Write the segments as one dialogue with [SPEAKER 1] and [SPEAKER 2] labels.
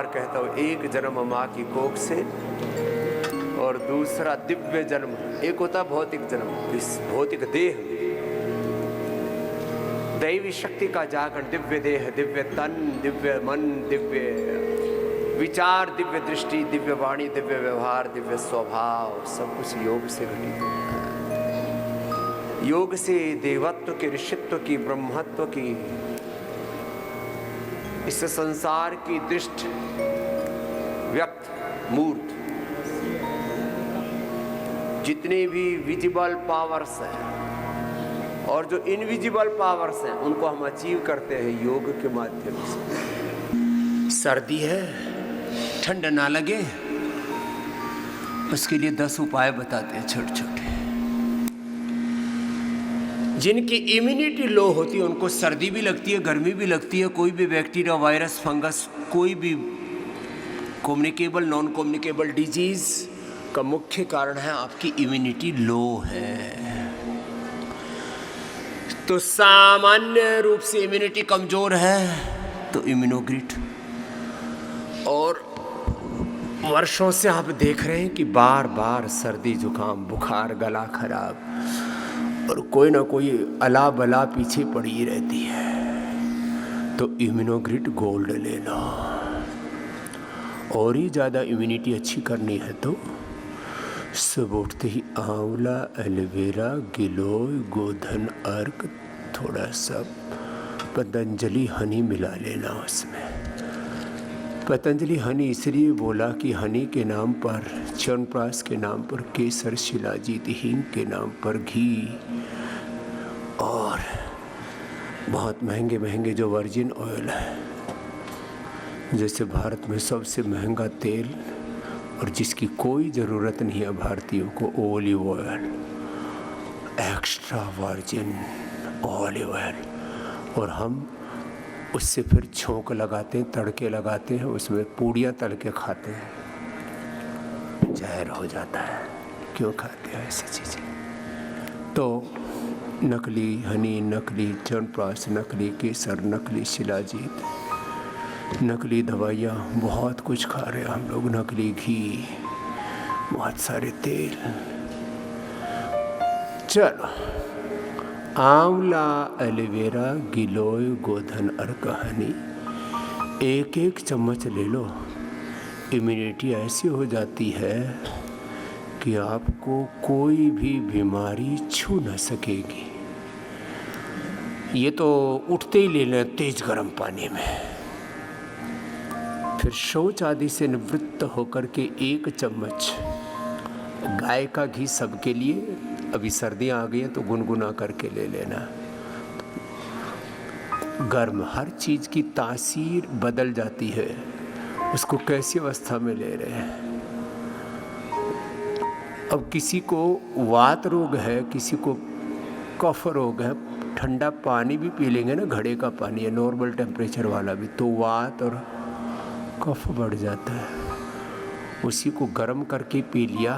[SPEAKER 1] बार कहता हूँ, एक जन्म माँ की कोख से और दूसरा दिव्य जन्म। एक होता भौतिक जन्म, इस भौतिक देह, दैवी शक्ति का जागरण, दिव्य देह, दिव्य तन, दिव्य मन, दिव्य विचार, दिव्य दृष्टि, दिव्य वाणी, दिव्य व्यवहार, दिव्य स्वभाव, सब कुछ योग से घटित होता है। योग से देवत्व की, ऋषित्व की, ब्रह्मत्व की, इस संसार की दृष्टि व्यक्त मूर्त, जितने भी विजिबल पावर्स हैं और जो इनविजिबल पावर्स हैं, उनको हम अचीव करते हैं योग के माध्यम से। सर्दी है, ठंड ना लगे, उसके लिए 10 उपाय बताते हैं छोटे छोटे। जिनकी इम्यूनिटी लो होती है उनको सर्दी भी लगती है, गर्मी भी लगती है। कोई भी बैक्टीरिया, वायरस, फंगस, कोई भी कम्युनिकेबल, नॉन कम्युनिकेबल डिजीज का मुख्य कारण है आपकी इम्यूनिटी लो है। तो सामान्य रूप से इम्यूनिटी कमजोर है तो इम्यूनोग्रिड। और वर्षों से आप देख रहे हैं कि बार बार सर्दी, जुकाम, बुखार, गला खराब और कोई ना कोई अला बला पीछे पड़ी रहती है। तो इम्यूनोग्रिड गोल्ड ले लो। और ही ज़्यादा इम्यूनिटी अच्छी करनी है तो सब उठते ही आंवला, एलोवेरा, गिलोय, गोधन अर्क, थोड़ा सा पतंजलि हनी मिला लेना उसमें। पतंजलि हनी इसलिए बोला कि हनी के नाम पर, च्यवनप्राश के नाम पर केसर, शिलाजीत, हींग के नाम पर घी, और बहुत महंगे महंगे जो वर्जिन ऑयल है, जैसे भारत में सबसे महंगा तेल और जिसकी कोई ज़रूरत नहीं है भारतीयों को, olive oil, extra virgin olive oil. और हम उससे फिर छोंक लगाते हैं, तड़के लगाते हैं, उसमें पूड़ियाँ तल के खाते हैं। जहर हो जाता है। क्यों खाते हैं ऐसी चीज़ें? तो नकली हनी, नकली च्यवनप्राश, नकली केसर, नकली शिलाजीत, नकली दवाइयाँ, बहुत कुछ खा रहे हैं हम लोग, नकली घी, बहुत सारे तेल। चलो, आंवला, एलोवेरा, गिलोय, गोधन अर्क, हनी, एक एक चम्मच ले लो। इम्यूनिटी ऐसी हो जाती है कि आपको कोई भी बीमारी छू न सकेगी। ये तो उठते ही ले लें तेज गर्म पानी में, फिर शौच आदि से निवृत्त होकर के 1 चम्मच गाय का घी सबके लिए। अभी सर्दियाँ आ गई हैं तो गुनगुना करके ले लेना। गर्म, हर चीज़ की तासीर बदल जाती है, उसको कैसी अवस्था में ले रहे हैं। अब किसी को वात रोग है, किसी को कफ रोग है, ठंडा पानी भी पी लेंगे ना, घड़े का पानी है, नॉर्मल टेम्परेचर वाला भी, तो वात और कफ बढ़ जाता है। उसी को गर्म करके पी लिया,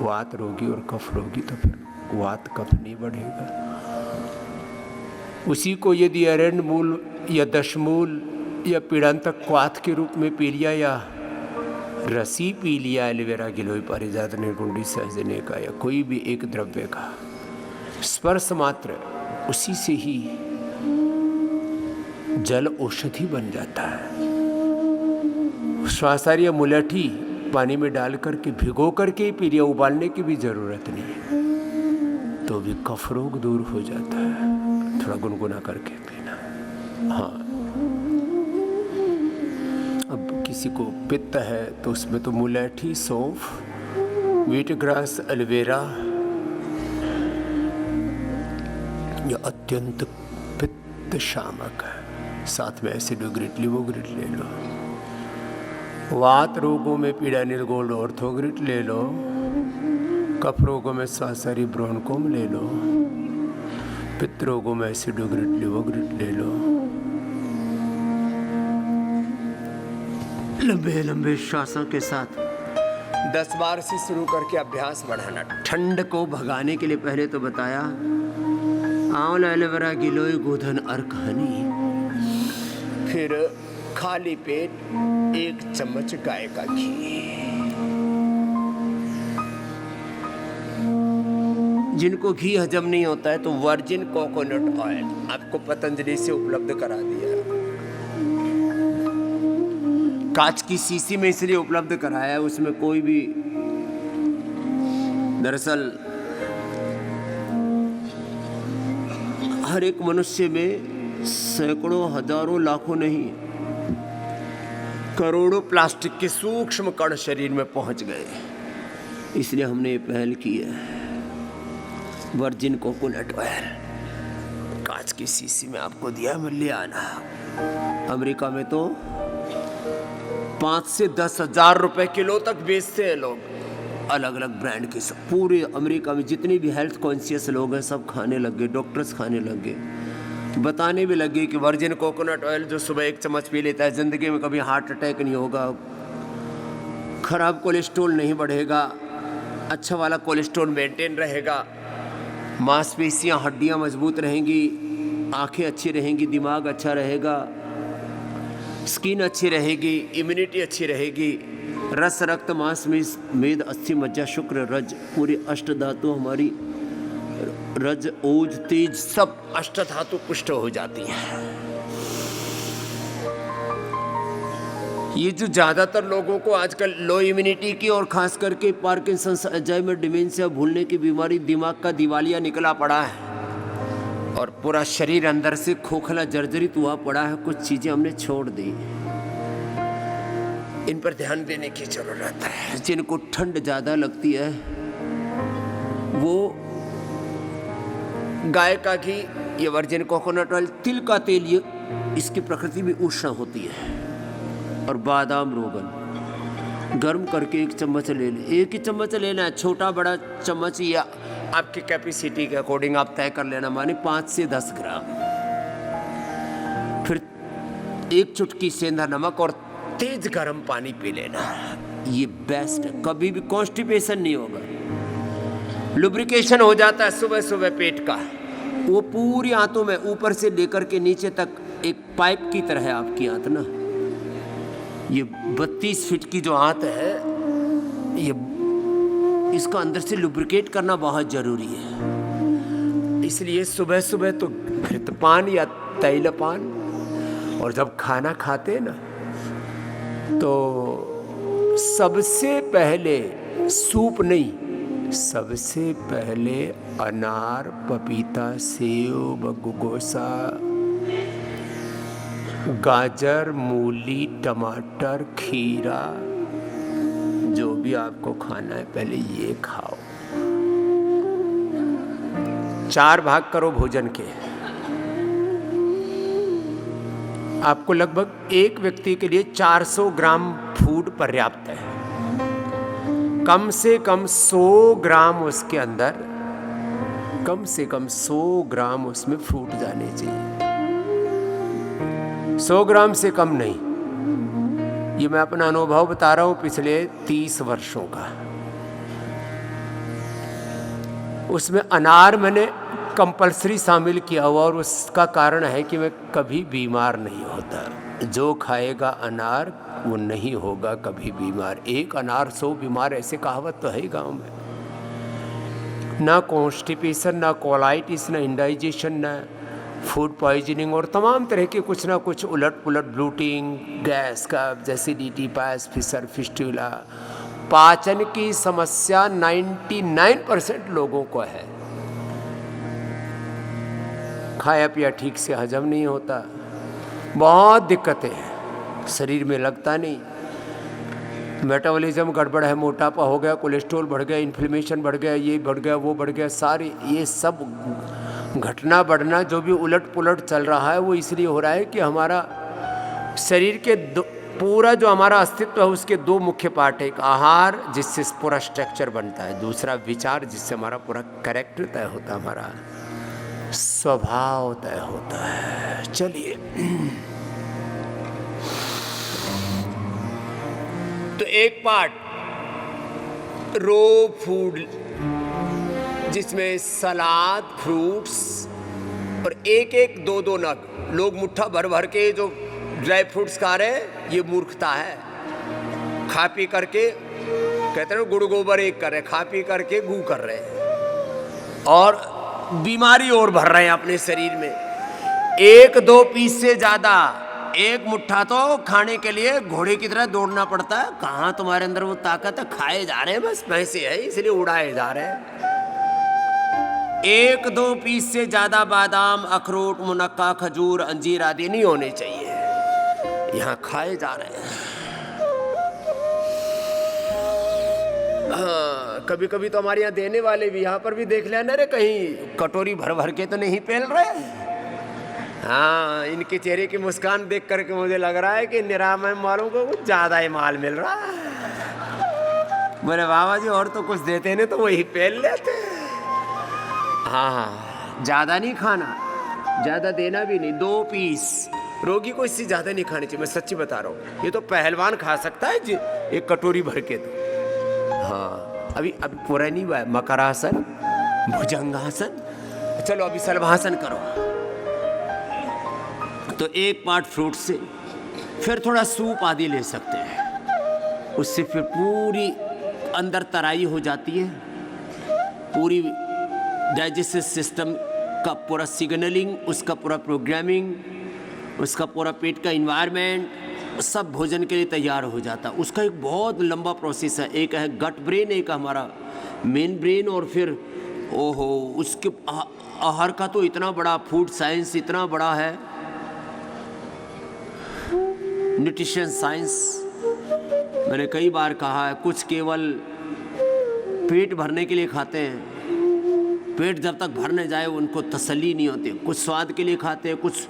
[SPEAKER 1] वात रोगी और कफ रोगी, तो फिर वात कफ नहीं बढ़ेगा। उसी को यदि अरण्य मूल या दशमूल या पीड़ांतक क्वाथ के रूप में पी लिया, या रसी पी लिया, एलोवेरा, गिलोय, पारिजात, निर्गुंडी, सहजने का, या कोई भी एक द्रव्य का स्पर्श मात्र, उसी से ही जल औषधि बन जाता है। श्वासार या मुलठी पानी में डाल करके भिगो करके ही पी लिया, उबालने की भी ज़रूरत नहीं है, तो भी कफ रोग दूर हो जाता है। थोड़ा गुनगुना करके पीना। हाँ, अब किसी को पित्त है तो उसमें तो मुलठी, सौंफ, व्हीट ग्रास, एलोवेरा, यह अत्यंत पित्त शामक है। साथ में एसिडोग्रिड, लिवोग्रिड ले लो। वात रोगों में पीड़ा निर्गोल्ड ऑर्थोग्रिड ले लो। कफ रोगों में स्वासारी ब्रोनकोम ले लो। पित्त रोगों में एसिडोग्रिड, लिवोग्रिड ले लो। लंबे लंबे श्वासों के साथ 10 बार से शुरू करके अभ्यास बढ़ाना। ठंड को भगाने के लिए पहले तो बताया आंवला, एलोवेरा, गिलोय, गोधन अर्क, हनी। फिर खाली पेट 1 चम्मच गाय का घी। जिनको घी हजम नहीं होता है तो वर्जिन कोकोनट ऑयल आपको पतंजलि से उपलब्ध करा दिया। कांच की शीशी में इसलिए उपलब्ध कराया है, उसमें कोई भी, दरअसल हर एक मनुष्य में सैकड़ों, हजारों, लाखों नहीं, करोड़ों प्लास्टिक के सूक्ष्म कण शरीर में पहुंच गए। इसलिए हमने ये पहल की है। वर्जिन कोकोनट ऑयल कांच की शीशी में आपको दिया, मिल लिया आना। अमेरिका में तो 5 से 10 हजार रुपए किलो तक बेचते हैं लोग, अलग अलग ब्रांड के। सब पूरे अमेरिका में जितने भी हेल्थ कॉन्शियस लोग हैं सब खाने लग गए, डॉक्टर्स खाने लग गए, बताने भी लगे कि वर्जिन कोकोनट ऑयल जो सुबह 1 चम्मच पी लेता है जिंदगी में कभी हार्ट अटैक नहीं होगा, खराब कोलेस्ट्रॉल नहीं बढ़ेगा, अच्छा वाला कोलेस्ट्रॉल मेंटेन रहेगा, मांसपेशियां हड्डियां मजबूत रहेंगी, आंखें अच्छी रहेंगी, दिमाग अच्छा रहेगा, स्किन अच्छी रहेगी, इम्यूनिटी अच्छी रहेगी, रस, रक्त, मांस, मेद, अस्थि, मज्जा, शुक्र, रज, पूरे अष्ट धातु हमारी, रज, ओज, तेज, सब अष्ट धातु पुष्ट हो जाती है। ये जो ज्यादातर लोगों को आजकल लो इम्यूनिटी की और खास करके पार्किंसंस, अल्जाइमर, डिमेंशिया, भूलने की बीमारी, दिमाग का दिवालिया निकला पड़ा है और पूरा शरीर अंदर से खोखला जर्जरित हुआ पड़ा है। कुछ चीजें हमने छोड़ दी, इन पर ध्यान देने की जरूरत है। जिनको ठंड ज्यादा लगती है वो गाय का घी, ये वर्जिन कोकोनट ऑयल, तिल का तेल, ये इसकी प्रकृति में उष्ण होती है, और बादाम रोगन गर्म करके 1 चम्मच ले लें। 1 ही चम्मच लेना है, छोटा बड़ा चम्मच या आपकी कैपेसिटी के अकॉर्डिंग आप तय कर लेना, माने 5 से 10 ग्राम। फिर 1 चुटकी सेंधा नमक और तेज गर्म पानी पी लेना, ये बेस्ट है। कभी भी कॉन्स्टिपेशन नहीं होगा, लुब्रिकेशन हो जाता है सुबह सुबह पेट का, वो पूरी आंतों में ऊपर से लेकर के नीचे तक एक पाइप की तरह है आपकी आंत ना। ये 32 फीट की जो आंत है, ये इसका अंदर से लुब्रिकेट करना बहुत जरूरी है। इसलिए सुबह सुबह तो घृतपान या तैलपान, और जब खाना खाते ना तो सबसे पहले सूप नहीं, सबसे पहले अनार, पपीता, सेब, गुगोसा, गाजर, मूली, टमाटर, खीरा, जो भी आपको खाना है पहले ये खाओ। 4 भाग करो भोजन के। आपको लगभग एक व्यक्ति के लिए 400 ग्राम फूड पर्याप्त है। कम से कम 100 ग्राम उसके अंदर, कम से कम 100 ग्राम उसमें फ्रूट जाने चाहिए। 100 ग्राम से कम नहीं। ये मैं अपना अनुभव बता रहा हूं पिछले 30 वर्षों का। उसमें अनार मैंने कंपल्सरी शामिल किया हुआ, और उसका कारण है कि मैं कभी बीमार नहीं होता। जो खाएगा अनार वो नहीं होगा कभी बीमार। 1 अनार 100 बीमार, ऐसे कहावत तो है गांव में। ना कॉन्स्टिपेशन, ना कोलाइटिस, ना इंडाइजेशन, ना फूड पॉइजनिंग, और तमाम तरह के कुछ ना कुछ उलट पुलट, ब्लूटिंग, गैस का, एसिडिटी, पायस, फिशर, फिस्टुला, पाचन की समस्या 99% लोगों को है। खाया पिया ठीक से हजम नहीं होता, बहुत दिक्कतें हैं, शरीर में लगता नहीं, मेटाबॉलिज्म गड़बड़ है, मोटापा हो गया, कोलेस्ट्रॉल बढ़ गया, इन्फ्लेमेशन बढ़ गया, ये बढ़ गया, वो बढ़ गया, सारी ये सब घटना बढ़ना जो भी उलट पुलट चल रहा है वो इसलिए हो रहा है कि हमारा शरीर के पूरा जो हमारा अस्तित्व है उसके 2 मुख्य पार्ट है। एक आहार जिससे पूरा स्ट्रक्चर बनता है, दूसरा विचार जिससे हमारा पूरा कैरेक्टर तय होता है, हमारा स्वभाव तय होता है। चलिए, तो एक पार्ट रो फूड जिसमें सलाद, फ्रूट्स और 1-1, 2-2 नग, लोग मुट्ठा भर भर के जो ड्राई फ्रूट्स खा रहे हैं, ये मूर्खता है। खा पी करके कहते हैं गुड़ गोबर एक कर रहे, खा पी करके गू कर रहे हैं और बीमारी और भर रहे हैं अपने शरीर में। 1-2 पीस से ज्यादा, एक मुट्ठा तो खाने के लिए घोड़े की तरह दौड़ना पड़ता है। कहाँ तुम्हारे अंदर वो ताकत है? खाए जा रहे हैं, बस पैसे है इसलिए उड़ाए जा रहे हैं। 1-2 पीस से ज्यादा बादाम, अखरोट, मुनक्का, खजूर, अंजीर आदि नहीं होने चाहिए। यहाँ खाए जा रहे हैं। हाँ, कभी कभी तो हमारे यहाँ देने वाले भी, यहाँ पर भी देख लेना रे, कहीं कटोरी भर भर के तो नहीं पेल रहे। हाँ, इनके चेहरे की मुस्कान देख करके मुझे लग रहा है कि निरामय वालों को कुछ ज्यादा ही माल मिल रहा है। बोले बाबा जी और तो कुछ देते नहीं तो वही पेल लेते। हाँ, ज्यादा नहीं खाना, ज्यादा देना भी नहीं। 2 पीस, रोगी को इससे ज्यादा नहीं खानी चाहिए, मैं सच्ची बता रहा हूँ। ये तो पहलवान खा सकता है जी, एक कटोरी भर के तो। हाँ, अभी पूरा नहीं हुआ है। मकरासन, भुजंगासन, चलो अभी सलभासन करो। तो एक पार्ट फ्रूट से, फिर थोड़ा सूप आदि ले सकते हैं, उससे फिर पूरी अंदर तराई हो जाती है। पूरी डाइजेस्टिव सिस्टम का पूरा सिग्नलिंग, उसका पूरा प्रोग्रामिंग, उसका पूरा पेट का इन्वायरमेंट सब भोजन के लिए तैयार हो जाता। उसका एक बहुत लंबा प्रोसेस है। एक है गट ब्रेन, एक हमारा मेन ब्रेन, और फिर ओहो उसके आहार का तो इतना बड़ा फूड साइंस इतना बड़ा है, न्यूट्रिशन साइंस। मैंने कई बार कहा है, कुछ केवल पेट भरने के लिए खाते हैं, पेट जब तक भर न जाए उनको तसल्ली नहीं होती। कुछ स्वाद के लिए खाते हैं, कुछ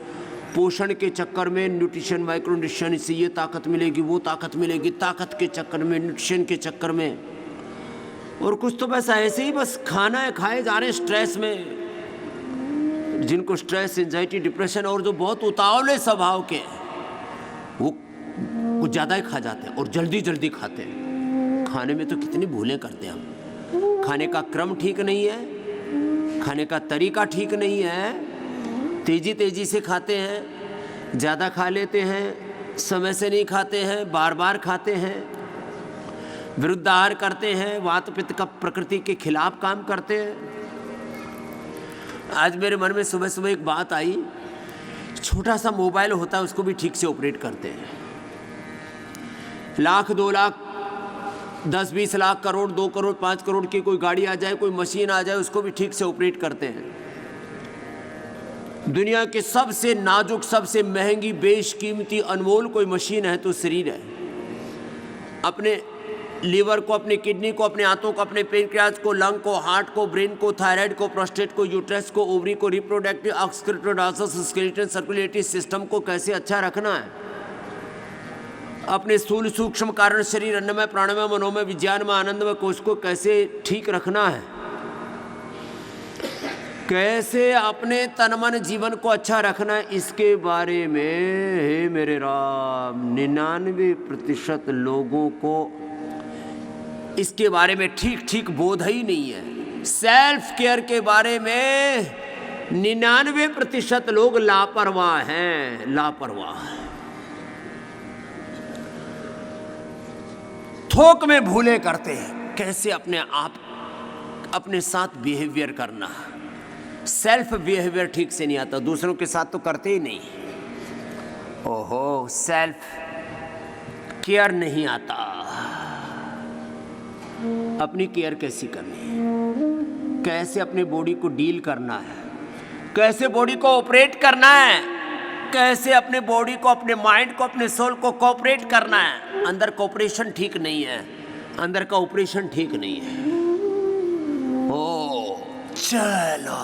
[SPEAKER 1] पोषण के चक्कर में, न्यूट्रिशन माइक्रो न्यूट्रिशन, इससे ये ताकत मिलेगी वो ताकत मिलेगी, ताकत के चक्कर में, न्यूट्रिशन के चक्कर में। और कुछ तो बस ऐसे ही बस खाना है, खाए जा रहे हैं स्ट्रेस में। जिनको स्ट्रेस, एंजाइटी, डिप्रेशन और जो बहुत उतावले स्वभाव के, वो कुछ ज़्यादा ही खा जाते हैं और जल्दी जल्दी खाते हैं। खाने में तो कितनी भूलें करते हैं हम। खाने का क्रम ठीक नहीं है, खाने का तरीका ठीक नहीं है, तेजी तेजी से खाते हैं, ज़्यादा खा लेते हैं, समय से नहीं खाते हैं, बार बार खाते हैं, विरुद्ध आहार करते हैं, वात पित्त का प्रकृति के खिलाफ काम करते हैं। आज मेरे मन में सुबह सुबह एक बात आई, छोटा सा मोबाइल होता है उसको भी ठीक से ऑपरेट करते हैं। 1 लाख 2 लाख 10-20 लाख करोड़ 2 करोड़ 5 करोड़ की कोई गाड़ी आ जाए, कोई मशीन आ जाए, उसको भी ठीक से ऑपरेट करते हैं। दुनिया के सबसे नाजुक, सबसे महंगी, बेशकीमती, अनमोल कोई मशीन है तो शरीर है। अपने लीवर को, अपने किडनी को, अपने आंतों को, अपने पेनक्रियाज को, लंग को, हार्ट को, ब्रेन को, थायराइड को, प्रोस्टेट को, यूट्रस को, ओवरी को, रिप्रोडक्टिव, एक्सक्रीटोडाइजेस, स्केलेटन, सर्कुलेटरी सिस्टम को कैसे अच्छा रखना है। अपने स्थूल सूक्ष्म कारण शरीर, अन्नमय, प्राणमय, मनोमय, विज्ञानमय, आनंदमय कोश को कैसे ठीक रखना है। कैसे अपने तन मन जीवन को अच्छा रखना है, इसके बारे में हे मेरे राम 99% लोगों को इसके बारे में ठीक ठीक बोध ही नहीं है। सेल्फ केयर के बारे में 99% लोग लापरवाह हैं, लापरवाह। थोक में भूले करते हैं कैसे अपने आप, अपने साथ बिहेवियर करना। सेल्फ बिहेवियर ठीक से नहीं आता, दूसरों के साथ तो करते ही नहीं। ओहो, सेल्फ केयर नहीं आता। अपनी केयर कैसी करनी है, कैसे अपने बॉडी को डील करना है, कैसे बॉडी को ऑपरेट करना है, कैसे अपने बॉडी को, अपने माइंड को, अपने सोल को कोऑपरेट करना है। अंदर कोऑपरेशन ठीक नहीं है, अंदर का ऑपरेशन ठीक नहीं है। ओ चलो,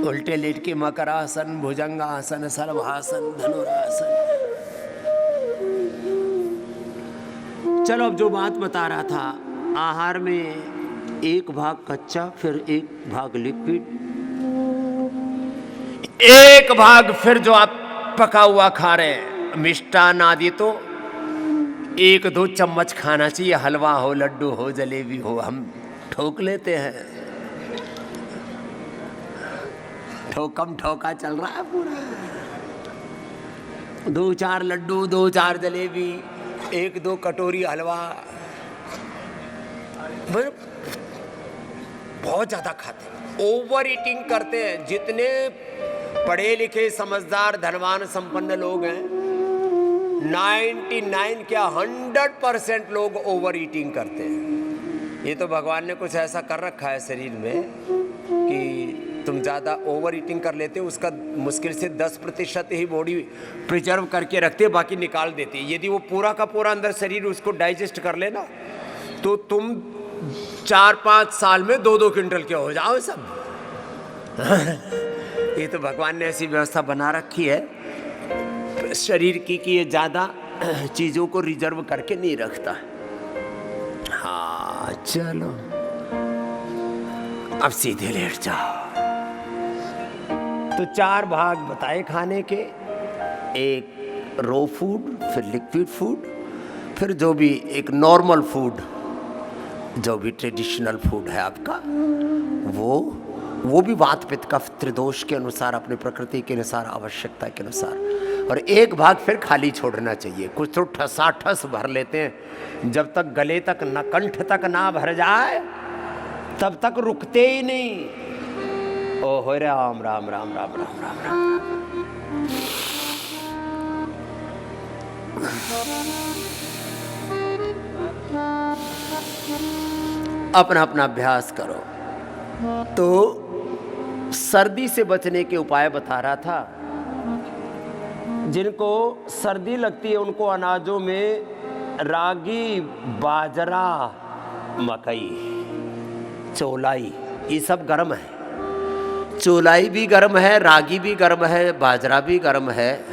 [SPEAKER 1] उल्टे लेट के मकरासन, भुजंगासन, सर्वासन, धनुरासन। चलो अब जो बात बता रहा था, आहार में 1 भाग कच्चा, फिर 1 भाग लिक्विड, 1 भाग फिर जो आप पका हुआ खा रहे हैं, मिष्टान आदि तो 1-2 चम्मच खाना चाहिए। हलवा हो, लड्डू हो, जलेबी हो, हम ठोक लेते हैं। ठोकम ठोका चल रहा है पूरा। 2-4 लड्डू, 2-4 जलेबी, 1-2 कटोरी हलवा, बहुत ज्यादा खाते हैं, ओवर ईटिंग करते हैं। जितने पढ़े लिखे समझदार धनवान संपन्न लोग हैं, 99 क्या 100% लोग ओवर ईटिंग करते हैं। ये तो भगवान ने कुछ ऐसा कर रखा है शरीर में कि तुम ज़्यादा ओवर ईटिंग कर लेते हो, उसका मुश्किल से 10% ही बॉडी प्रिजर्व करके रखते, बाकी निकाल देती है। यदि वो पूरा का पूरा अंदर शरीर उसको डाइजेस्ट कर लेना, तो तुम 4-5 साल में 2-2 क्विंटल के हो जाओ सब। ये तो भगवान ने ऐसी व्यवस्था बना रखी है शरीर की कि ये ज़्यादा चीज़ों को रिजर्व करके नहीं रखता। हाँ चलो अब सीधे लेट जाओ। तो 4 भाग बताए खाने के, एक रो फूड, फिर लिक्विड फूड, फिर जो भी एक नॉर्मल फूड, जो भी ट्रेडिशनल फूड है आपका, वो भी वात पित्त कफ त्रिदोष के अनुसार, अपनी प्रकृति के अनुसार, आवश्यकता के अनुसार। और एक भाग फिर खाली छोड़ना चाहिए। कुछ तो ठसाठस भर लेते हैं, जब तक गले तक न, कंठ तक ना भर जाए तब तक रुकते ही नहीं। ओहो राम राम राम राम राम राम राम। अपना अपना अभ्यास करो। तो सर्दी से बचने के उपाय बता रहा था। जिनको सर्दी लगती है उनको अनाजों में रागी, बाजरा, मकई, चौलाई, ये सब गर्म है। चौलाई भी गर्म है, रागी भी गर्म है, बाजरा भी गर्म है,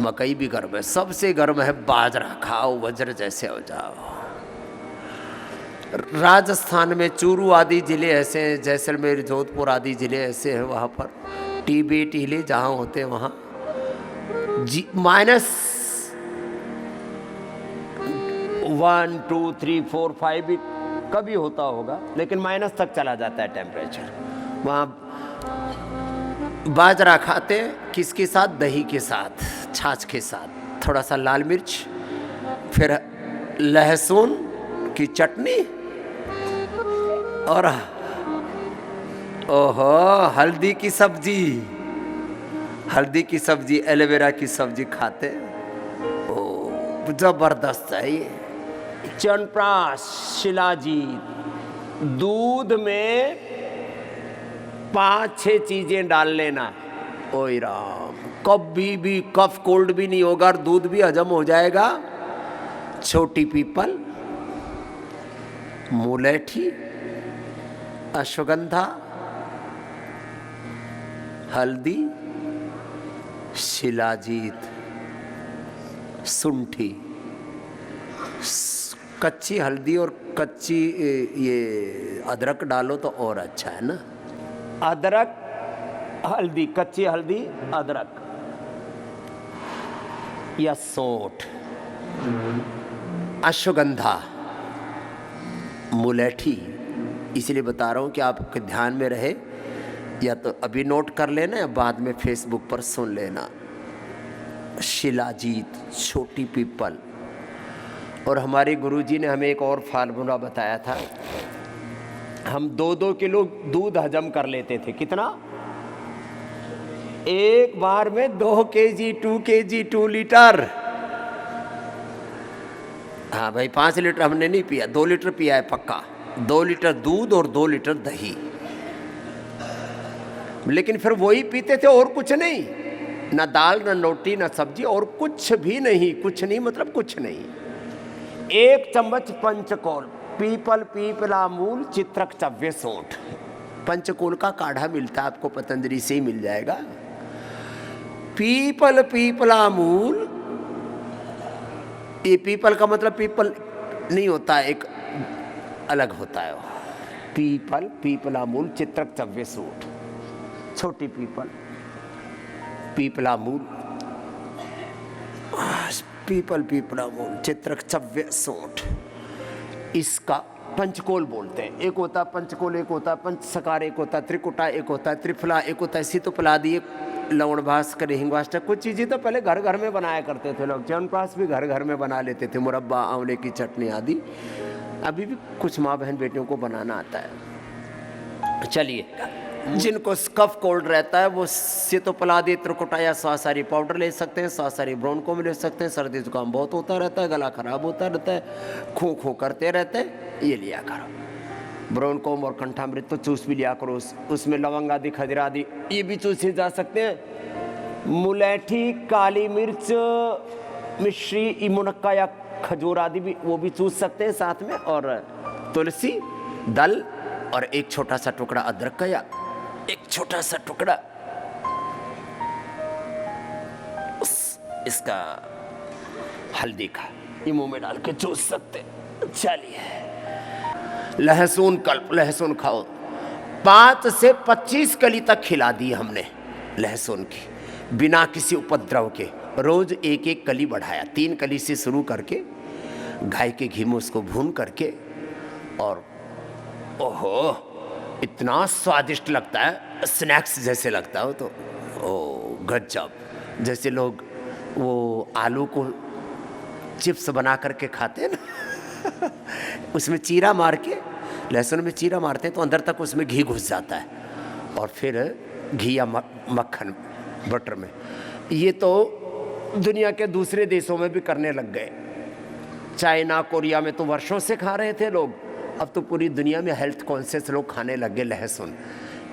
[SPEAKER 1] मकई भी गर्म है। सबसे गर्म है बाजरा। खाओ, वज्र जैसे हो जाओ। राजस्थान में चूरू आदि ज़िले ऐसे हैं, जैसलमेर, जोधपुर आदि ज़िले ऐसे हैं, वहाँ पर टीबी टीले जहाँ होते हैं वहाँ -1, 2, 3, 4, 5 भी कभी होता होगा, लेकिन माइनस तक चला जाता है टेम्परेचर। वहाँ बाजरा खाते हैं, किसके साथ? दही के साथ, छाछ के साथ, थोड़ा सा लाल मिर्च, फिर लहसुन की चटनी, और ओहो हल्दी की सब्जी, हल्दी की सब्जी, एलोवेरा की सब्जी खाते। ओ जबरदस्त है ये। च्यवनप्राश, शिलाजीत, दूध में 5-6 चीजें डाल लेना। ओए राम, कभी भी कफ कोल्ड भी नहीं होगा और दूध भी हजम हो जाएगा। छोटी पीपल, मुलेठी, अश्वगंधा, हल्दी, शिलाजीत, शुंठी, कच्ची हल्दी और कच्ची ये अदरक डालो तो और अच्छा है ना। अदरक, हल्दी, कच्ची हल्दी, अदरक या सौंठ, अश्वगंधा, मुलेठी। इसलिए बता रहा हूँ कि आपके ध्यान में रहे, या तो अभी नोट कर लेना या बाद में फेसबुक पर सुन लेना। शिलाजीत, छोटी पीपल। और हमारे गुरुजी ने हमें एक और फार्मूला बताया था। हम 2-2 किलो दूध हजम कर लेते थे। कितना? एक बार में 2 kg, 2 kg, 2 लीटर। हाँ भाई, 5 लीटर हमने नहीं पिया, 2 लीटर पिया है पक्का। 2 लीटर दूध और 2 लीटर दही। लेकिन फिर वही पीते थे और कुछ नहीं, ना दाल, ना रोटी, ना सब्जी, और कुछ भी नहीं। कुछ नहीं मतलब कुछ नहीं। 1 चम्मच पंचकोल, पीपल, पीपला मूल, चित्रक, चव्य, सौंठ। पंचकोल का काढ़ा मिलता है आपको, पतंजलि से ही मिल जाएगा। पीपल, पीपला मूल, ये पीपल का मतलब पीपल नहीं होता, एक अलग होता है। पीपल, पीपला मूल, चित्रक, चव्य, सौंठ। छोटी पीपल, पीपला मूल, पीपल, पीपला मूल, चित्रक, चव्य, सौंठ। इसका पंचकोल बोलते हैं। एक होता पंचकोल, एक होता पंचसकार, एक होता त्रिकुटा, एक होता त्रिफला, एक होता सीतोपलादी, एक लवण भास्कर, हिंगवाष्टक। कुछ चीज़ें तो पहले घर घर में बनाया करते थे लोग, च्यवनप्राश भी घर घर में बना लेते थे, मुरब्बा, आंवले की चटनी आदि। अभी भी कुछ माँ बहन बेटियों को बनाना आता है। चलिए, जिनको कफ कोल्ड रहता है वो सीतोपलादी, त्रिकुटा या स्वासारी पाउडर ले सकते हैं, स्वासारी ब्रोनकोम ले सकते हैं। सर्दी जुकाम बहुत होता रहता है, गला खराब होता रहता है, खो खो करते रहते हैं, ये लिया करो। ब्रोनकोम और कंठामृत तो चूस भी लिया करो, उसमें लवंग आदि, खजरा आदि ये भी चूसे जा सकते हैं। मुलैठी, काली मिर्च, मिश्री, मुनक्का या खजूर आदि भी वो भी चूस सकते हैं साथ में। और तुलसी दल और एक छोटा सा टुकड़ा अदरक का या एक छोटा सा टुकड़ा इसका हल्दी का, ये मुंह में डाल के चूस सकते। चलिए, लहसुन कल्प, लहसुन खाओ। 5 से 25 कली तक खिला दी हमने लहसुन की, बिना किसी उपद्रव के। रोज एक एक कली बढ़ाया, 3 कली से शुरू करके गाय के घी में उसको भून करके, और ओहो इतना स्वादिष्ट लगता है, स्नैक्स जैसे लगता हो तो ओ गजब। जैसे लोग वो आलू को चिप्स बना करके खाते हैं ना उसमें चीरा मार के, लहसुन में चीरा मारते हैं तो अंदर तक उसमें घी घुस जाता है, और फिर घी या मक्खन बटर में। ये तो दुनिया के दूसरे देशों में भी करने लग गए। चाइना, कोरिया में तो वर्षों से खा रहे थे लोग, अब तो पूरी दुनिया में हेल्थ कॉन्शियस लोग खाने लग गए लहसुन।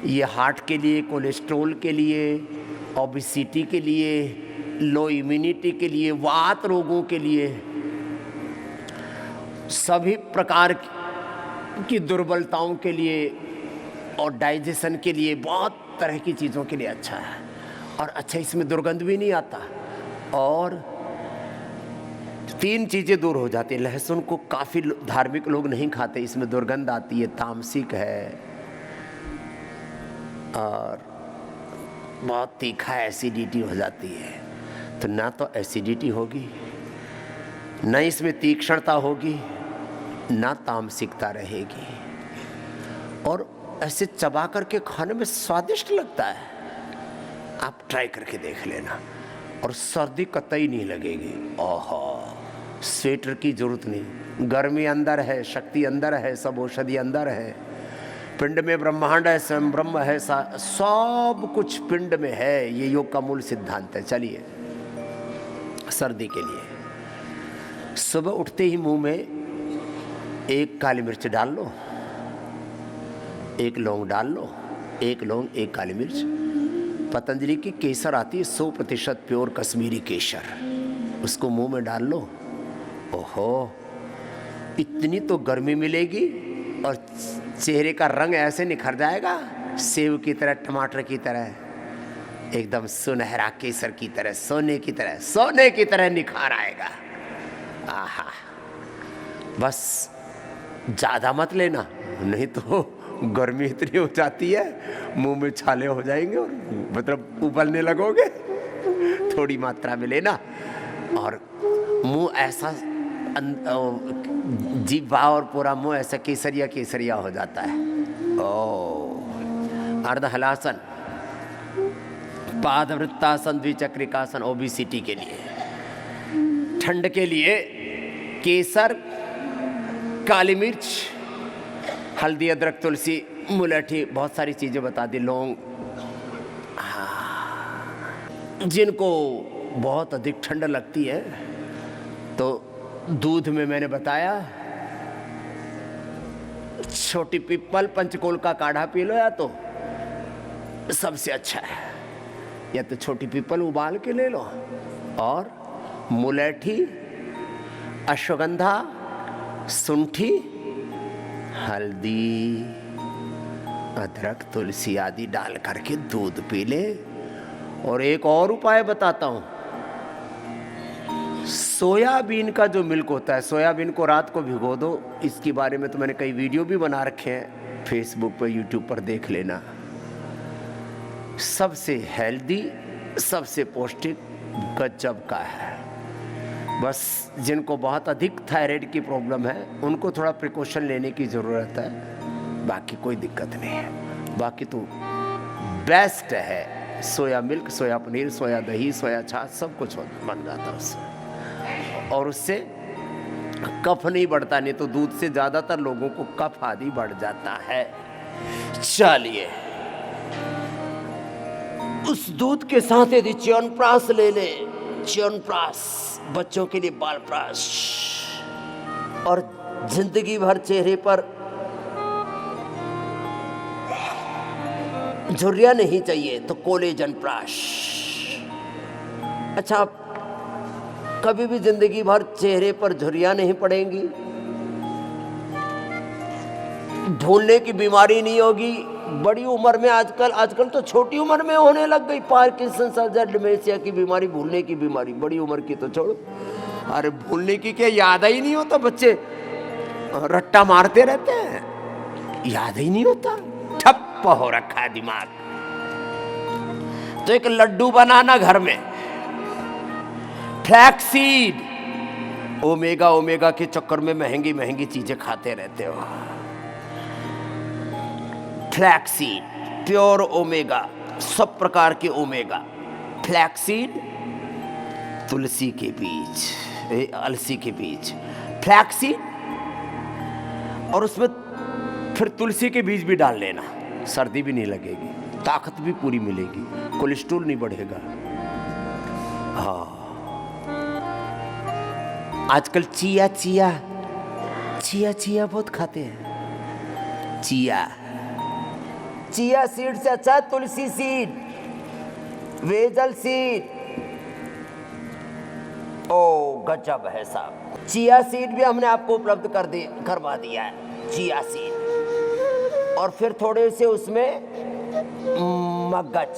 [SPEAKER 1] ये हार्ट के लिए, कोलेस्ट्रोल के लिए, ओबेसिटी के लिए, लो इम्यूनिटी के लिए, वात रोगों के लिए, सभी प्रकार की दुर्बलताओं के लिए और डाइजेशन के लिए, बहुत तरह की चीज़ों के लिए अच्छा है। और अच्छा, इसमें दुर्गंध भी नहीं आता, और 3 चीज़ें दूर हो जाती हैं। लहसुन को काफ़ी धार्मिक लोग नहीं खाते, इसमें दुर्गंध आती है, तामसिक है, और बहुत तीखा है, एसिडिटी हो जाती है। तो ना तो एसिडिटी होगी, न इसमें तीक्ष्णता होगी, ना तामसिकता रहेगी, और ऐसे चबा करके खाने में स्वादिष्ट लगता है। आप ट्राई करके देख लेना, और सर्दी कतई नहीं लगेगी। ओहो, स्वेटर की जरूरत नहीं, गर्मी अंदर है, शक्ति अंदर है, सब औषधि अंदर है। पिंड में ब्रह्मांड है, स्वयं ब्रह्म है, सब कुछ पिंड में है। ये योग का मूल सिद्धांत है। चलिए, सर्दी के लिए सुबह उठते ही मुंह में 1 काली मिर्च डाल लो, 1 लौंग डाल लो, 1 लौंग 1 काली मिर्च। पतंजलि की केसर आती है 100% प्योर कश्मीरी केसर, उसको मुंह में डाल लो। ओहो, इतनी तो गर्मी मिलेगी, और चेहरे का रंग ऐसे निखर जाएगा, सेब की तरह, टमाटर की तरह, एकदम सुनहरा केसर की तरह, सोने की तरह, सोने की तरह निखार आएगा। आहा, बस ज़्यादा मत लेना, नहीं तो गर्मी इतनी हो जाती है, मुंह में छाले हो जाएंगे और मतलब उबलने लगोगे। थोड़ी मात्रा में लेना, और मुंह ऐसा, जीवा और पूरा मुंह ऐसा केसरिया केसरिया हो जाता है। ओ, अर्ध हलासन, पादवृत्तासन, द्विचक्रिकासन, ओबेसिटी के लिए। ठंड के लिए केसर, काली मिर्च, हल्दी, अदरक, तुलसी, मुलैठी, बहुत सारी चीज़ें बता दी, लौंग। जिनको बहुत अधिक ठंड लगती है तो दूध में मैंने बताया छोटी पीपल, पंचकोल का काढ़ा पी लो, या तो सबसे अच्छा है, या तो छोटी पीपल उबाल के ले लो, और मुलैठी, अश्वगंधा, सुंठी, हल्दी, अदरक, तुलसी आदि डाल करके दूध पी ले। और एक और उपाय बताता हूं, सोयाबीन का जो मिल्क होता है, सोयाबीन को रात को भिगो दो। इसके बारे में तो मैंने कई वीडियो भी बना रखे हैं, फेसबुक पर, यूट्यूब पर देख लेना। सबसे हेल्दी, सबसे पौष्टिक, गजब का है। बस जिनको बहुत अधिक थायराइड की प्रॉब्लम है उनको थोड़ा प्रिकॉशन लेने की ज़रूरत है, बाकी कोई दिक्कत नहीं है। बाकी तो बेस्ट है, सोया मिल्क, सोया पनीर, सोया दही, सोया छाछ सब कुछ बन जाता है उससे, और उससे कफ नहीं बढ़ता। नहीं तो दूध से ज़्यादातर लोगों को कफ आदि बढ़ जाता है। चलिए, उस दूध के साथ यदि च्यवनप्राश ले ले, च्यवनप्राश बच्चों के लिए बालप्राश, और जिंदगी भर चेहरे पर झुर्रियां नहीं चाहिए तो कोलेजन प्राश। अच्छा, कभी भी जिंदगी भर चेहरे पर झुर्रियां नहीं पड़ेंगी, भूलने की बीमारी नहीं होगी। बड़ी उम्र में आजकल तो छोटी उम्र में होने लग गई पार्किंसंस, अल्जाइमर, डिमेंशिया की बीमारी, भूलने की बीमारी। बड़ी उम्र की तो छोड़ो, अरे भूलने की क्या, याद ही नहीं होता। बच्चे रट्टा मारते रहते हैं, याद ही नहीं होता, ठप्प हो रखा है दिमाग। तो एक लड्डू बनाना घर में, फ्लैक्सीड, ओमेगा के चक्कर में महंगी महंगी चीजें खाते रहते हो। फ्लैक्सीड, प्योर ओमेगा, सब प्रकार के ओमेगा। फ्लैक्सीड, तुलसी के बीज, अलसी के बीज, फ्लैक्सीड, और उसमें फिर तुलसी के बीज भी डाल लेना, सर्दी भी नहीं लगेगी, ताकत भी पूरी मिलेगी, कोलेस्ट्रॉल नहीं बढ़ेगा। हाँ, आजकल चिया बहुत खाते हैं। चिया सीड से अच्छा तुलसी सीड, वेजल सीड, ओ गजब है साहब। चिया सीड भी हमने आपको उपलब्ध करवा दिया है, चिया सीड। और फिर थोड़े से उसमें मगज,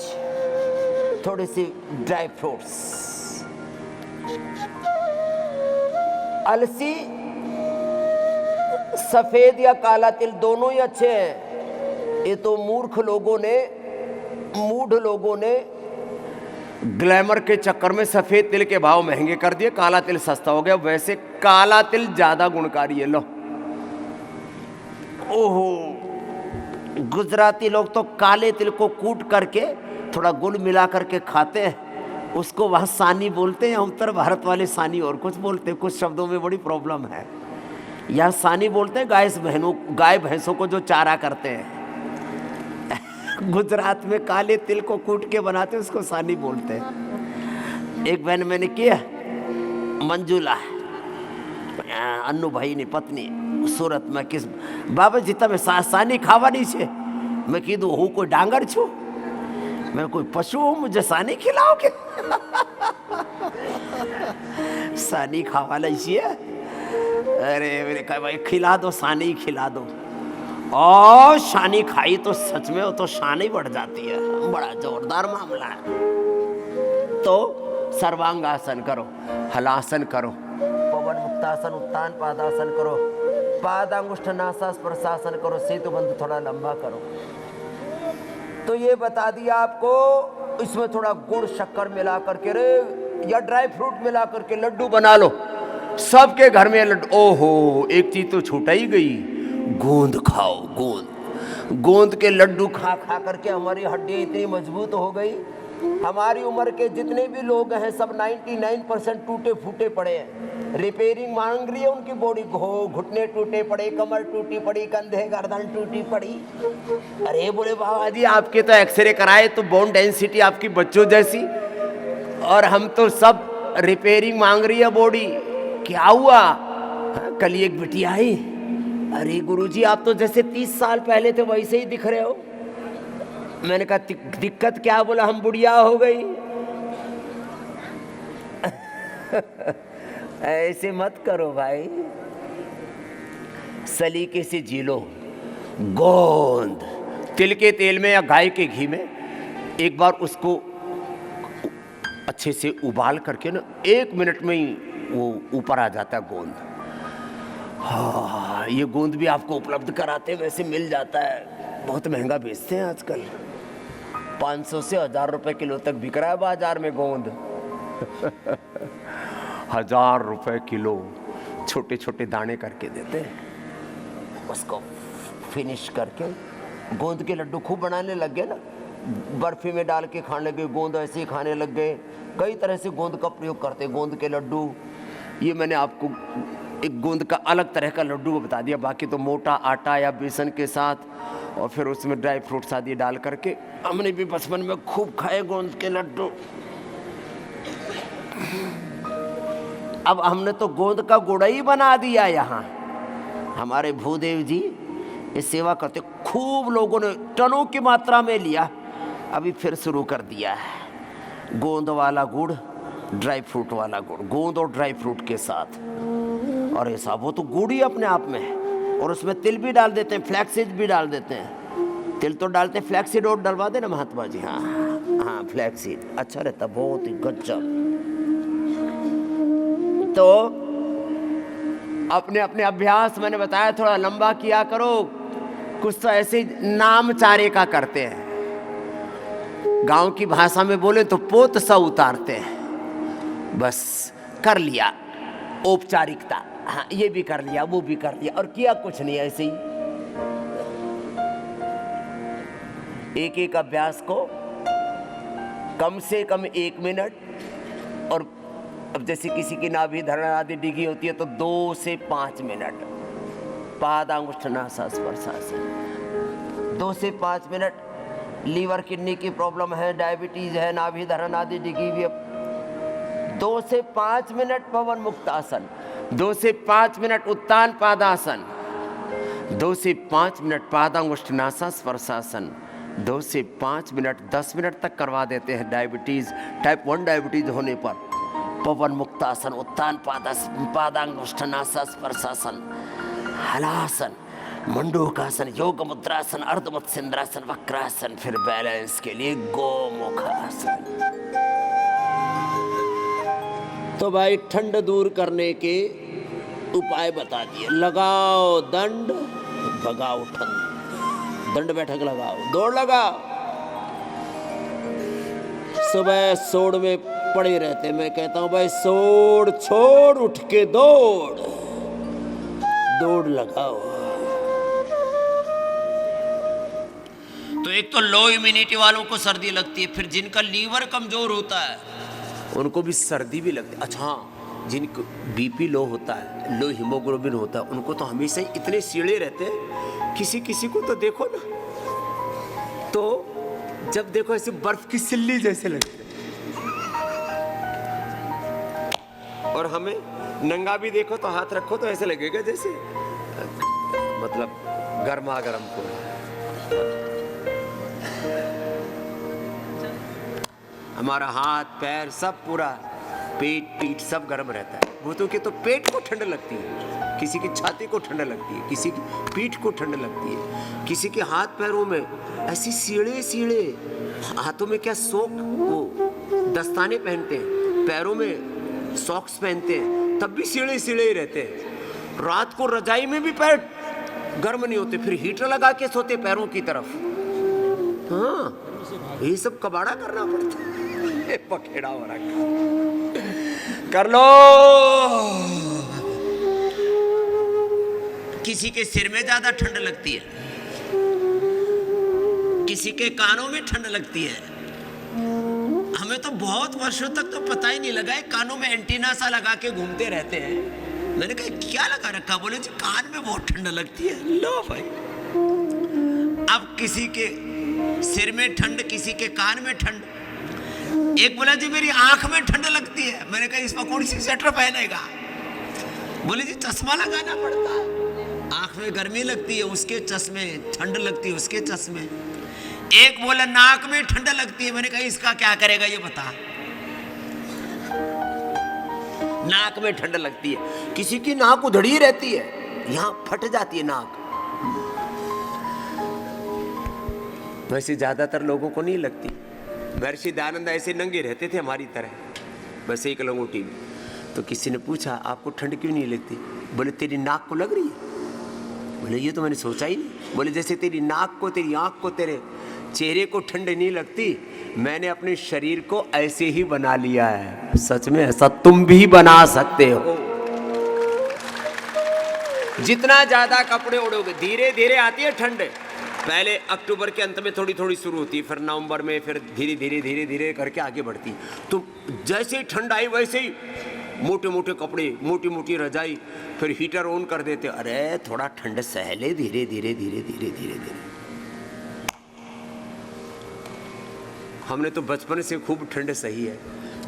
[SPEAKER 1] थोड़े से ड्राई फ्रूट्स, अलसी, सफेद या काला तिल दोनों ही अच्छे हैं। ये तो मूढ़ लोगों ने ग्लैमर के चक्कर में सफेद तिल के भाव महंगे कर दिए, काला तिल सस्ता हो गया। वैसे काला तिल ज्यादा गुणकारी है। लो, ओहो, गुजराती लोग तो काले तिल को कूट करके थोड़ा गुड़ मिला करके खाते हैं, उसको वहाँ सानी बोलते हैं। उत्तर भारत वाले सानी और कुछ बोलते हैं, कुछ शब्दों में बड़ी प्रॉब्लम है। यहाँ सानी बोलते हैं गाय भैंसों को जो चारा करते हैं। गुजरात में काले तिल को कूट के बनाते हैं, उसको सानी बोलते हैं। एक बहन मैंने किया, मंजुला, अन्नू भाई ने पत्नी, सूरत में किस बाबा जी तब सानी खावा नहीं छे। मैं कीधु हूँ कोई डांगर छू, मैं कोई पशु हूँ, मुझे सानी खिलाओगे? सानी खावा नहीं छे। अरे मैंने कहा भाई खिला दो, सानी खिला दो। और शानी खाई तो सच में वो तो शान ही बढ़ जाती है, बड़ा जोरदार मामला है। तो सर्वांगासन करो, हलासन करो, पवन मुक्तासन, उत्तान पादासन करो, पादांगुष्ठ नासा स्पर्शासन करो, सेतु बंध थोड़ा लंबा करो। तो ये बता दिया आपको। इसमें थोड़ा गुड़ शक्कर मिला करके या ड्राई फ्रूट मिला करके लड्डू बना लो। सबके घर में लड्डू। ओहो, एक चीज तो छूटा ही गई, गोंद खाओ। गोंद के लड्डू खा करके हमारी हड्डियां इतनी मजबूत हो गई। हमारी उम्र के जितने भी लोग हैं सब 99% टूटे फूटे पड़े हैं। रिपेयरिंग मांग रही है उनकी बॉडी, घुटने टूटे पड़े, कमर टूटी पड़ी, कंधे गर्दन टूटी पड़ी। अरे बोले बाबा जी आपके तो एक्सरे कराए तो बोन डेंसिटी आपकी बच्चों जैसी, और हम तो सब रिपेयरिंग मांग रही है बॉडी। क्या हुआ? कल एक बिटिया आई, अरे गुरुजी आप तो जैसे 30 साल पहले थे वैसे ही दिख रहे हो। मैंने कहा दिक्कत क्या? बोला हम बुढ़िया हो गई। ऐसे मत करो भाई, सलीके से जी लो। गोंद तिल के तेल में या गाय के घी में एक बार उसको अच्छे से उबाल करके ना 1 मिनट में ही वो ऊपर आ जाता है गोंद। हाँ, ये गोंद भी आपको उपलब्ध कराते हैं, वैसे मिल जाता है, बहुत महंगा बेचते हैं आजकल। 500 से 1000 रुपए किलो तक बिक रहा है बाजार में गोंद। 1000 रुपए किलो छोटे छोटे दाने करके देते हैं। उसको फिनिश करके गोंद के लड्डू खूब बनाने लग गए ना, बर्फी में डाल के खाने लगे, गोंद ऐसे ही खाने लग गए। कई तरह से गोंद का प्रयोग करते हैं। गोंद के लड्डू, ये मैंने आपको एक गोंद का अलग तरह का लड्डू बता दिया। बाकी तो मोटा आटा या बेसन के साथ और फिर उसमें ड्राई फ्रूट्स आदि डाल करके हमने भी बचपन में खूब खाए गोंद के लड्डू। अब हमने तो गोंद का गुड़ ही बना दिया। यहाँ हमारे भूदेव जी ये सेवा करते, खूब लोगों ने टनों की मात्रा में लिया। अभी फिर शुरू कर दिया है गोंद वाला गुड़, ड्राई फ्रूट वाला गुड़, गोंद और ड्राई फ्रूट के साथ। और ऐसा वो तो गुड़ ही अपने आप में है, और उसमें तिल भी डाल देते हैं, फ्लैक्सीड भी डाल देते हैं। तिल तो डालते हैं, फ्लैक्सीड और डलवा देना महात्मा जी। हाँ हाँ, फ्लैक्सीड अच्छा रहता, बहुत ही गजब। तो अपने अपने अभ्यास मैंने बताया थोड़ा लंबा किया करो। कुछ तो ऐसे नाम चारे का करते हैं, गांव की भाषा में बोले तो पोत सा उतारते हैं। बस कर लिया औपचारिकता, हाँ ये भी कर लिया, वो भी कर लिया, और किया कुछ नहीं। ऐसे ही एक एक अभ्यास को कम से कम 1 मिनट, और अब जैसे किसी की नाभि धरण आदि डिगी होती है तो 2 से 5 मिनट। पादांगुष्ठनासा स्पर्शासन 2 से 5 मिनट। लीवर किडनी की प्रॉब्लम है, डायबिटीज है, नाभि धरण आदि डिगी हुई है, 2 से 5 मिनट पवन मुक्त आसन, 2 से 5 मिनट उत्तान पादासन, 2 से 5 मिनट पादांगुष्ठनासा स्पर्शासन, 2 से 5 मिनट 10 मिनट तक करवा देते हैं डायबिटीज, टाइप 1 डायबिटीज होने पर। पवन मुक्तासन, उत्तान पादांगुष्ठनासा स्पर्शासन, हलासन, मंडूकासन, योग मुद्रासन, अर्धमुत्सिंद्रासन, वक्रासन, फिर बैलेंस के लिए गोमुखासन। तो भाई ठंड दूर करने के उपाय बता दिए। लगाओ दंड, भगाओ ठंड। दंड बैठक लगाओ, दौड़ लगाओ। सुबह सोड़ में पड़े रहते, मैं कहता हूं भाई सोड़ छोड़, उठ के दौड़, दौड़ लगाओ। तो एक तो लो इम्यूनिटी वालों को सर्दी लगती है, फिर जिनका लीवर कमजोर होता है उनको भी सर्दी भी लगती है। अच्छा हाँ, जिनको बीपी लो होता है, लो हीमोग्लोबिन होता है, उनको तो हमेशा ही इतने सीढ़े रहते हैं। किसी किसी को तो देखो ना, तो जब देखो ऐसे बर्फ की सिल्ली जैसे लगती है, और हमें नंगा भी देखो तो हाथ रखो तो ऐसे लगेगा जैसे मतलब गर्मा गर्म को। हमारा हाथ पैर सब पूरा, पेट पीठ सब गर्म रहता है। भूतों के तो पेट को ठंड लगती है, किसी की छाती को ठंड लगती है, किसी की पीठ को ठंड लगती है, किसी के हाथ पैरों में ऐसी सीढ़े सीढ़े, हाथों में क्या सोक, वो दस्ताने पहनते हैं, पैरों में सॉक्स पहनते हैं, तब भी सीढ़े सीढ़े ही रहते हैं। रात को रजाई में भी पैर गर्म नहीं होते, फिर हीटर लगा के सोते पैरों की तरफ। हाँ, ये सब कबाड़ा करना पड़ता है। पखेड़ा हो रखा, कर लो। किसी के सिर में ज्यादा ठंड लगती है, किसी के कानों में ठंड लगती है। हमें तो बहुत वर्षों तक तो पता ही नहीं लगा है, कानों में एंटीना सा लगा के घूमते रहते हैं। मैंने कहा क्या लगा रखा? बोले जी कान में बहुत ठंड लगती है। लो भाई, अब किसी के सिर में ठंड, किसी के कान में ठंड। एक बोला जी मेरी आंख में ठंड लगती है। मैंने कहा इसमें कौन सी स्वेटर पहनेगा? बोले जी चश्मा लगाना पड़ता है। आंख में गर्मी लगती है, उसके चश्मे, ठंड लगती है उसके चश्मे। एक बोला नाक में ठंड लगती है। मैंने कहा इसका क्या करेगा ये बता। नाक में ठंड लगती है, किसी की नाक उधड़ी रहती है, यहां फट जाती है नाक। वैसे ज्यादातर लोगों को नहीं लगती। महर्षि दयानंद ऐसे नंगे रहते थे हमारी तरह, बस एक लंगोटी में। तो किसी ने पूछा आपको ठंड क्यों नहीं लगती? बोले तेरी नाक को लग रही है। बोले ये तो मैंने सोचा ही नहीं। बोले जैसे तेरी नाक को, तेरी आंख को तेरे चेहरे को ठंड नहीं लगती। मैंने अपने शरीर को ऐसे ही बना लिया है। सच में ऐसा तुम भी बना सकते हो। जितना ज्यादा कपड़े ओढ़ोगे, धीरे धीरे आती है ठंड। पहले अक्टूबर के अंत में थोड़ी थोड़ी शुरू होती, फिर नवंबर में, फिर धीरे धीरे धीरे धीरे करके आगे बढ़ती। तो जैसे ही ठंड आई वैसे ही मोटे मोटे कपड़े, मोटी मोटी रजाई, फिर हीटर ऑन कर देते। अरे थोड़ा ठंड सहले, धीरे धीरे धीरे धीरे धीरे धीरे। हमने तो बचपन से खूब ठंड सही है।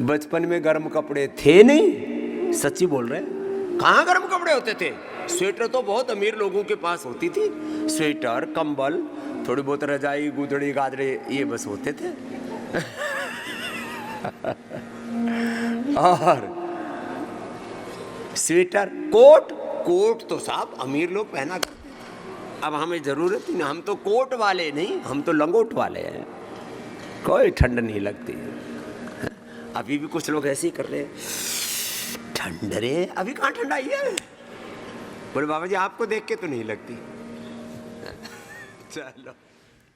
[SPEAKER 1] बचपन में गर्म कपड़े थे नहीं, सच्ची बोल रहे हैं। कहाँ गर्म कपड़े होते थे? स्वेटर तो बहुत अमीर लोगों के पास होती थी। स्वेटर, कंबल, थोड़ी बहुत रजाई, गुदड़ी गादड़े, ये बस होते थे। और स्वेटर, कोट, कोट तो साहब अमीर लोग पहना करते। अब हमें जरूरत ही नहीं, हम तो कोट वाले नहीं, हम तो लंगोट वाले हैं। कोई ठंड नहीं लगती। अभी भी कुछ लोग ऐसे ही कर रहे हैं, ठंड रे, अभी कहाँ ठंड आई है? बोले बाबा जी आपको देख के तो नहीं लगती। चलो।